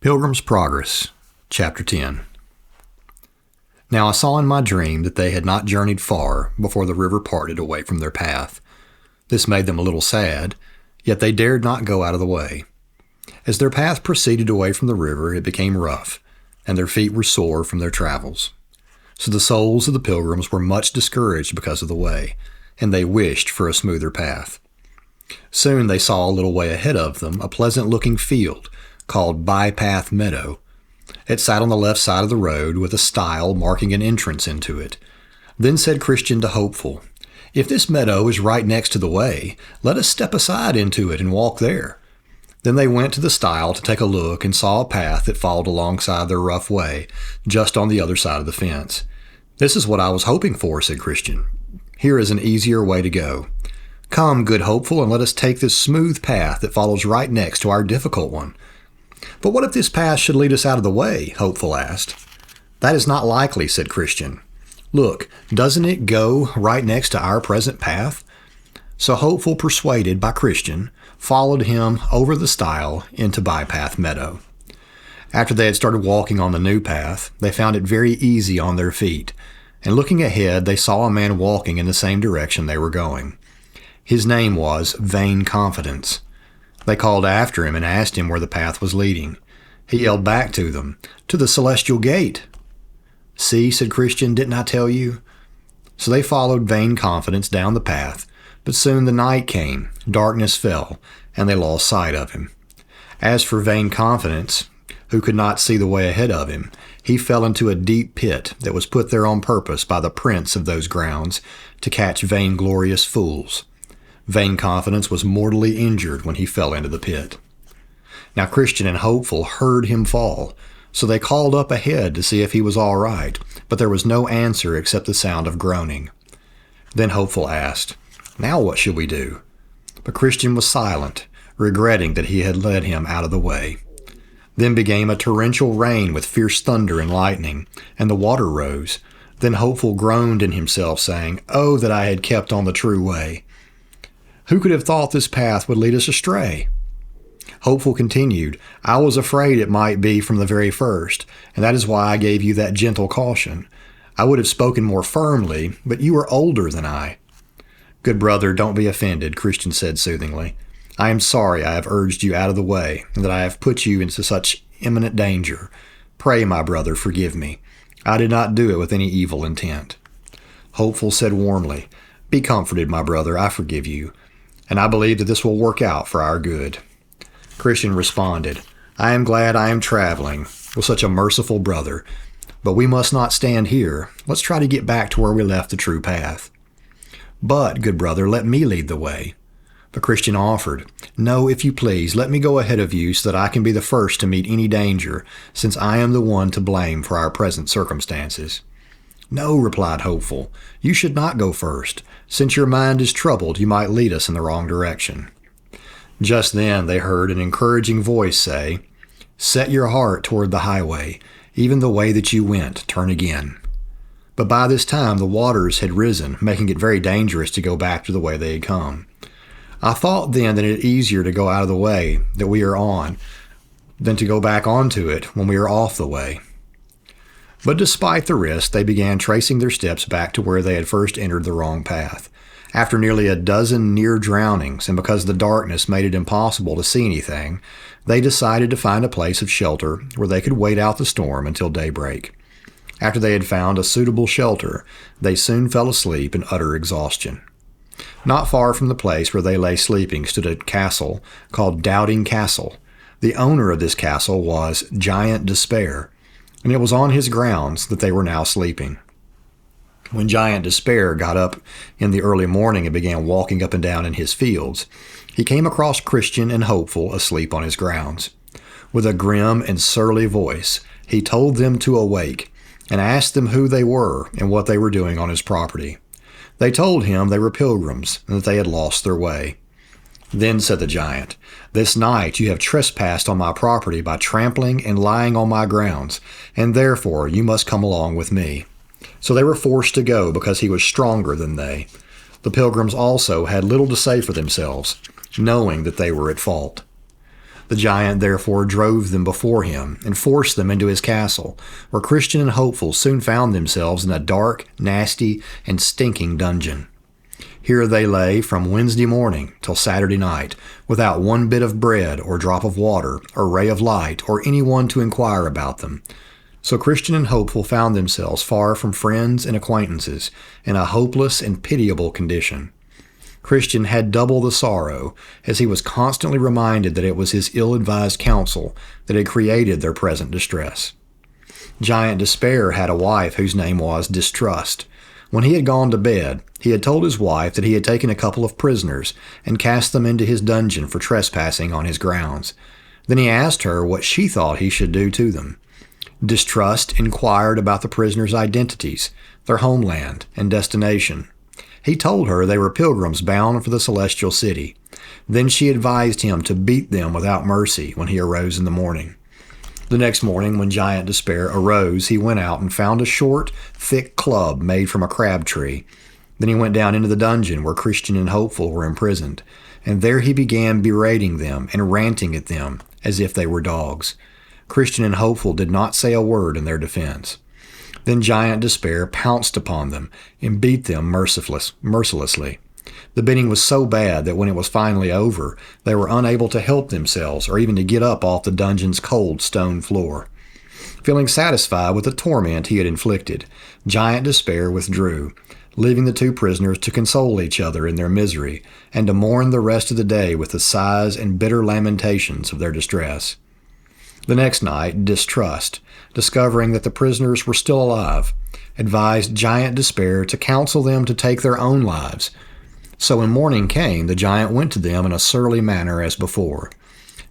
Pilgrim's Progress, Chapter 10. Now I saw in my dream that they had not journeyed far before the river parted away from their path. This made them a little sad, yet they dared not go out of the way. As their path proceeded away from the river, it became rough, and their feet were sore from their travels. So the souls of the pilgrims were much discouraged because of the way, and they wished for a smoother path. Soon they saw a little way ahead of them a pleasant-looking field, called Bypath Meadow. It sat on the left side of the road with a stile marking an entrance into it. Then said Christian to Hopeful, "If this meadow is right next to the way, let us step aside into it and walk there." Then they went to the stile to take a look and saw a path that followed alongside their rough way, just on the other side of the fence. "This is what I was hoping for," said Christian. "Here is an easier way to go. Come, good Hopeful, and let us take this smooth path that follows right next to our difficult one." "But what if this path should lead us out of the way?" Hopeful asked. "That is not likely," said Christian. "Look, doesn't it go right next to our present path?" So Hopeful, persuaded by Christian, followed him over the stile into Bypath Meadow. After they had started walking on the new path, they found it very easy on their feet, and looking ahead, they saw a man walking in the same direction they were going. His name was Vain Confidence. They called after him and asked him where the path was leading. He yelled back to them, "To the Celestial Gate." "See," said Christian, "didn't I tell you?" So they followed Vain Confidence down the path, but soon the night came, darkness fell, and they lost sight of him. As for Vain Confidence, who could not see the way ahead of him, he fell into a deep pit that was put there on purpose by the prince of those grounds to catch vainglorious fools. Vain Confidence was mortally injured when he fell into the pit. Now Christian and Hopeful heard him fall, so they called up ahead to see if he was all right, but there was no answer except the sound of groaning. Then Hopeful asked, "Now what should we do?" But Christian was silent, regretting that he had led him out of the way. Then began a torrential rain with fierce thunder and lightning, and the water rose. Then Hopeful groaned in himself, saying, "Oh, that I had kept on the true way! Who could have thought this path would lead us astray?" Hopeful continued, "I was afraid it might be from the very first, and that is why I gave you that gentle caution. I would have spoken more firmly, but you are older than I." "Good brother, don't be offended," Christian said soothingly. "I am sorry I have urged you out of the way, and that I have put you into such imminent danger. Pray, my brother, forgive me. I did not do it with any evil intent." Hopeful said warmly, "Be comforted, my brother, I forgive you, and I believe that this will work out for our good." Christian responded, "I am glad I am traveling with such a merciful brother, but we must not stand here. Let's try to get back to where we left the true path." "But, good brother, let me lead the way." But Christian offered, "No, if you please, let me go ahead of you so that I can be the first to meet any danger, since I am the one to blame for our present circumstances." "No," replied Hopeful, "you should not go first. Since your mind is troubled, you might lead us in the wrong direction." Just then they heard an encouraging voice say, "Set your heart toward the highway, even the way that you went, turn again." But by this time the waters had risen, making it very dangerous to go back to the way they had come. "I thought then that it is easier to go out of the way that we are on than to go back onto it when we are off the way." But despite the risk, they began tracing their steps back to where they had first entered the wrong path. After nearly a dozen near drownings, and because the darkness made it impossible to see anything, they decided to find a place of shelter where they could wait out the storm until daybreak. After they had found a suitable shelter, they soon fell asleep in utter exhaustion. Not far from the place where they lay sleeping stood a castle called Doubting Castle. The owner of this castle was Giant Despair, and it was on his grounds that they were now sleeping. When Giant Despair got up in the early morning and began walking up and down in his fields, he came across Christian and Hopeful asleep on his grounds. With a grim and surly voice, he told them to awake and asked them who they were and what they were doing on his property. They told him they were pilgrims and that they had lost their way. Then said the giant, "This night you have trespassed on my property by trampling and lying on my grounds, and therefore you must come along with me." So they were forced to go because he was stronger than they. The pilgrims also had little to say for themselves, knowing that they were at fault. The giant therefore drove them before him and forced them into his castle, where Christian and Hopeful soon found themselves in a dark, nasty, and stinking dungeon. Here they lay from Wednesday morning till Saturday night, without one bit of bread or drop of water or ray of light or anyone to inquire about them. So Christian and Hopeful found themselves far from friends and acquaintances, in a hopeless and pitiable condition. Christian had double the sorrow, as he was constantly reminded that it was his ill-advised counsel that had created their present distress. Giant Despair had a wife whose name was Distrust. When he had gone to bed, he had told his wife that he had taken a couple of prisoners and cast them into his dungeon for trespassing on his grounds. Then he asked her what she thought he should do to them. Distrust inquired about the prisoners' identities, their homeland, and destination. He told her they were pilgrims bound for the celestial city. Then she advised him to beat them without mercy when he arose in the morning. The next morning, when Giant Despair arose, he went out and found a short, thick club made from a crab tree. Then he went down into the dungeon where Christian and Hopeful were imprisoned, and there he began berating them and ranting at them as if they were dogs. Christian and Hopeful did not say a word in their defense. Then Giant Despair pounced upon them and beat them mercilessly. The beating was so bad that when it was finally over, they were unable to help themselves or even to get up off the dungeon's cold stone floor. Feeling satisfied with the torment he had inflicted, Giant Despair withdrew, leaving the two prisoners to console each other in their misery and to mourn the rest of the day with the sighs and bitter lamentations of their distress. The next night, Distrust, discovering that the prisoners were still alive, advised Giant Despair to counsel them to take their own lives. So when morning came, the giant went to them in a surly manner as before.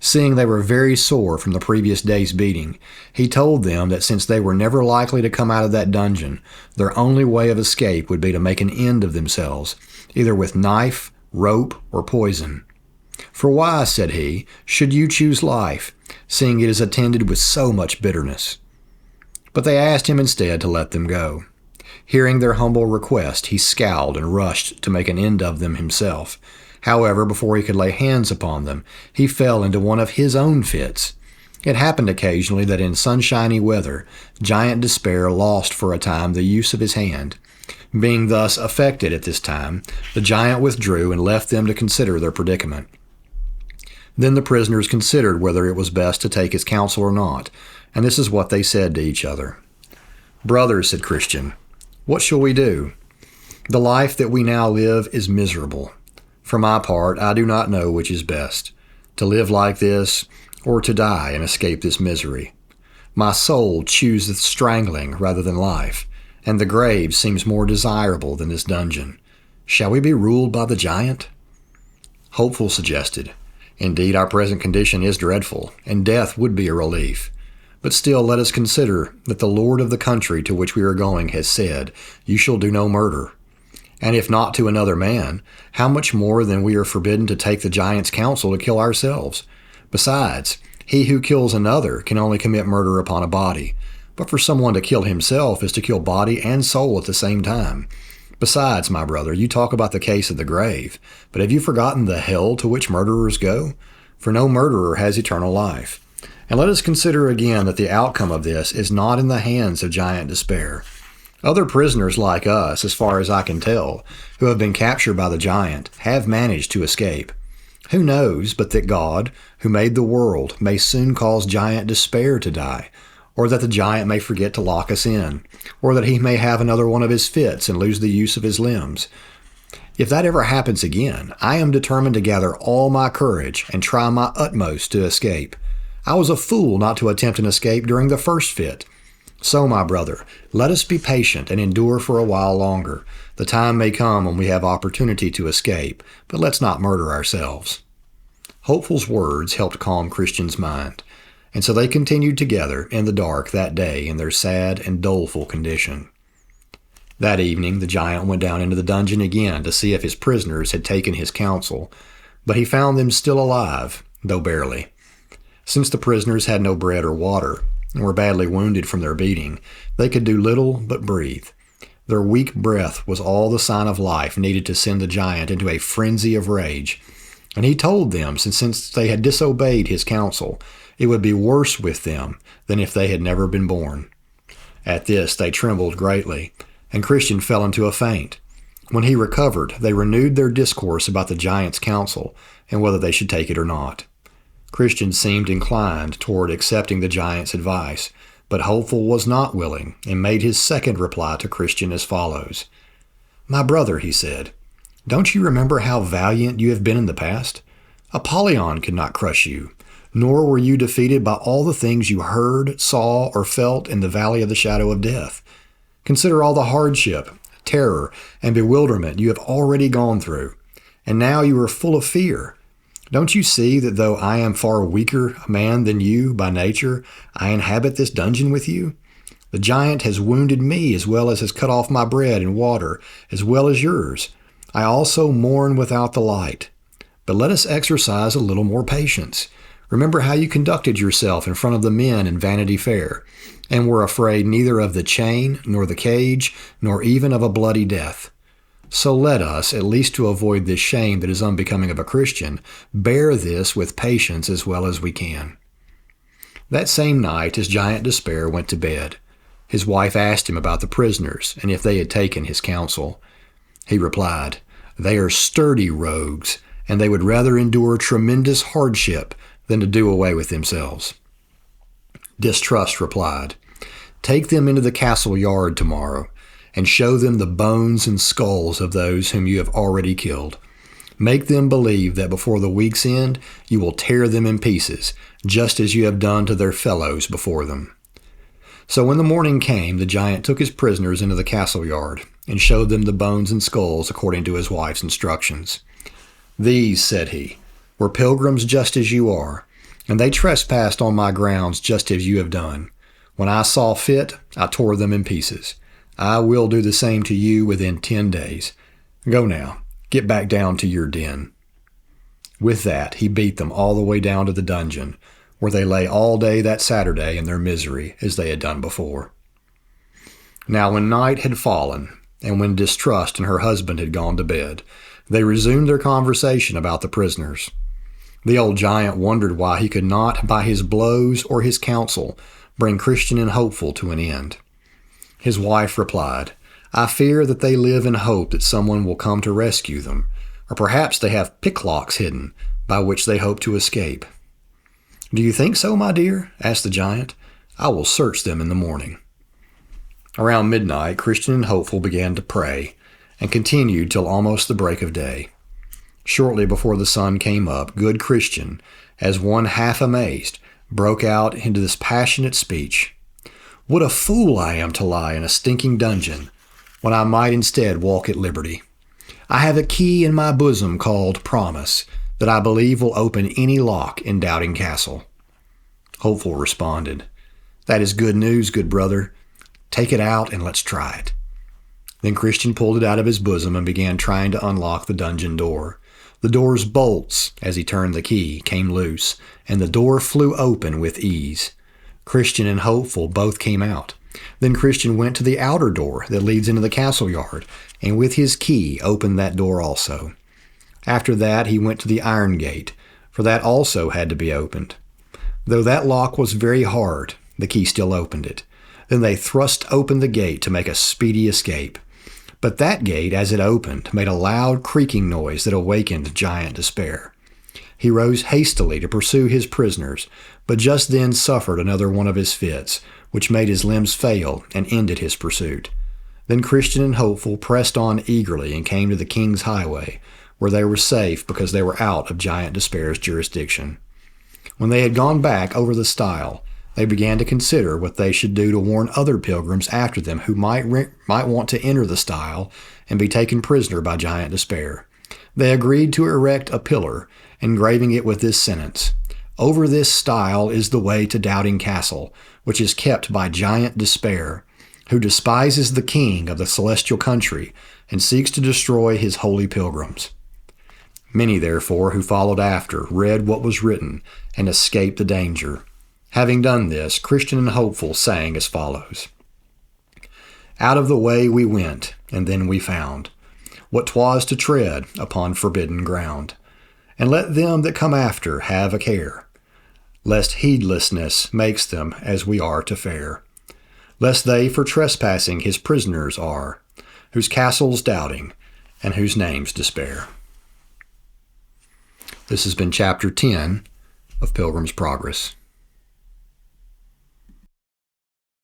Seeing they were very sore from the previous day's beating, he told them that since they were never likely to come out of that dungeon, their only way of escape would be to make an end of themselves, either with knife, rope, or poison. For why, said he, should you choose life, seeing it is attended with so much bitterness? But they asked him instead to let them go. Hearing their humble request, he scowled and rushed to make an end of them himself. However, before he could lay hands upon them, he fell into one of his own fits. It happened occasionally that in sunshiny weather, Giant Despair lost for a time the use of his hand. Being thus affected at this time, the giant withdrew and left them to consider their predicament. Then the prisoners considered whether it was best to take his counsel or not, and this is what they said to each other. "Brothers," said Christian, "what shall we do? The life that we now live is miserable. For my part, I do not know which is best, to live like this or to die and escape this misery. My soul chooseth strangling rather than life, and the grave seems more desirable than this dungeon. Shall we be ruled by the giant?" Hopeful suggested, "Indeed, our present condition is dreadful, and death would be a relief. But still let us consider that the Lord of the country to which we are going has said, 'You shall do no murder.' And if not to another man, how much more then we are forbidden to take the giant's counsel to kill ourselves? Besides, he who kills another can only commit murder upon a body, but for someone to kill himself is to kill body and soul at the same time. Besides, my brother, you talk about the case of the grave, but have you forgotten the hell to which murderers go? For no murderer has eternal life. And let us consider again that the outcome of this is not in the hands of Giant Despair. Other prisoners like us, as far as I can tell, who have been captured by the giant, have managed to escape. Who knows but that God, who made the world, may soon cause Giant Despair to die, or that the giant may forget to lock us in, or that he may have another one of his fits and lose the use of his limbs. If that ever happens again, I am determined to gather all my courage and try my utmost to escape. I was a fool not to attempt an escape during the first fit. So, my brother, let us be patient and endure for a while longer. The time may come when we have opportunity to escape, but let's not murder ourselves." Hopeful's words helped calm Christian's mind, and so they continued together in the dark that day in their sad and doleful condition. That evening the giant went down into the dungeon again to see if his prisoners had taken his counsel, but he found them still alive, though barely. Since the prisoners had no bread or water, and were badly wounded from their beating, they could do little but breathe. Their weak breath was all the sign of life needed to send the giant into a frenzy of rage. And he told them, since they had disobeyed his counsel, it would be worse with them than if they had never been born. At this they trembled greatly, and Christian fell into a faint. When he recovered, they renewed their discourse about the giant's counsel, and whether they should take it or not. Christian seemed inclined toward accepting the giant's advice, but Hopeful was not willing, and made his second reply to Christian as follows. "My brother," he said, "don't you remember how valiant you have been in the past? Apollyon could not crush you, nor were you defeated by all the things you heard, saw, or felt in the valley of the shadow of death. Consider all the hardship, terror, and bewilderment you have already gone through, and now you are full of fear. Don't you see that though I am far weaker a man than you by nature, I inhabit this dungeon with you? The giant has wounded me as well as has cut off my bread and water, as well as yours. I also mourn without the light. But let us exercise a little more patience. Remember how you conducted yourself in front of the men in Vanity Fair, and were afraid neither of the chain, nor the cage, nor even of a bloody death. So let us, at least to avoid this shame that is unbecoming of a Christian, bear this with patience as well as we can." That same night, as Giant Despair went to bed, his wife asked him about the prisoners and if they had taken his counsel. He replied, "They are sturdy rogues, and they would rather endure tremendous hardship than to do away with themselves." Distrust replied, "Take them into the castle yard tomorrow, and show them the bones and skulls of those whom you have already killed. Make them believe that before the week's end you will tear them in pieces, just as you have done to their fellows before them." So when the morning came, the giant took his prisoners into the castle yard, and showed them the bones and skulls according to his wife's instructions. "These," said he, "were pilgrims just as you are, and they trespassed on my grounds just as you have done. When I saw fit, I tore them in pieces. I will do the same to you within 10 days. Go now, get back down to your den." With that, he beat them all the way down to the dungeon, where they lay all day that Saturday in their misery, as they had done before. Now when night had fallen, and when Distrust and her husband had gone to bed, they resumed their conversation about the prisoners. The old giant wondered why he could not, by his blows or his counsel, bring Christian and Hopeful to an end. His wife replied, "I fear that they live in hope that someone will come to rescue them, or perhaps they have picklocks hidden by which they hope to escape." "Do you think so, my dear?" asked the giant. "I will search them in the morning." Around midnight, Christian and Hopeful began to pray, and continued till almost the break of day. Shortly before the sun came up, good Christian, as one half amazed, broke out into this passionate speech. "What a fool I am to lie in a stinking dungeon, when I might instead walk at liberty. I have a key in my bosom called Promise, that I believe will open any lock in Doubting Castle." Hopeful responded, "That is good news, good brother. Take it out and let's try it." Then Christian pulled it out of his bosom and began trying to unlock the dungeon door. The door's bolts, as he turned the key, came loose, and the door flew open with ease. Christian and Hopeful both came out. Then Christian went to the outer door that leads into the castle yard, and with his key opened that door also. After that he went to the iron gate, for that also had to be opened. Though that lock was very hard, the key still opened it. Then they thrust open the gate to make a speedy escape. But that gate, as it opened, made a loud creaking noise that awakened Giant Despair. He rose hastily to pursue his prisoners, but just then suffered another one of his fits, which made his limbs fail and ended his pursuit. Then Christian and Hopeful pressed on eagerly and came to the King's Highway, where they were safe because they were out of Giant Despair's jurisdiction. When they had gone back over the stile, they began to consider what they should do to warn other pilgrims after them who might want to enter the stile and be taken prisoner by Giant Despair. They agreed to erect a pillar, engraving it with this sentence, "Over this stile is the way to Doubting Castle, which is kept by Giant Despair, who despises the king of the celestial country and seeks to destroy his holy pilgrims." Many, therefore, who followed after read what was written and escaped the danger. Having done this, Christian and Hopeful sang as follows. "Out of the way we went, and then we found what 'twas to tread upon forbidden ground. And let them that come after have a care, lest heedlessness makes them as we are to fare, lest they for trespassing his prisoners are, whose castles doubting, and whose names despair. This has been Chapter 10 of Pilgrim's Progress.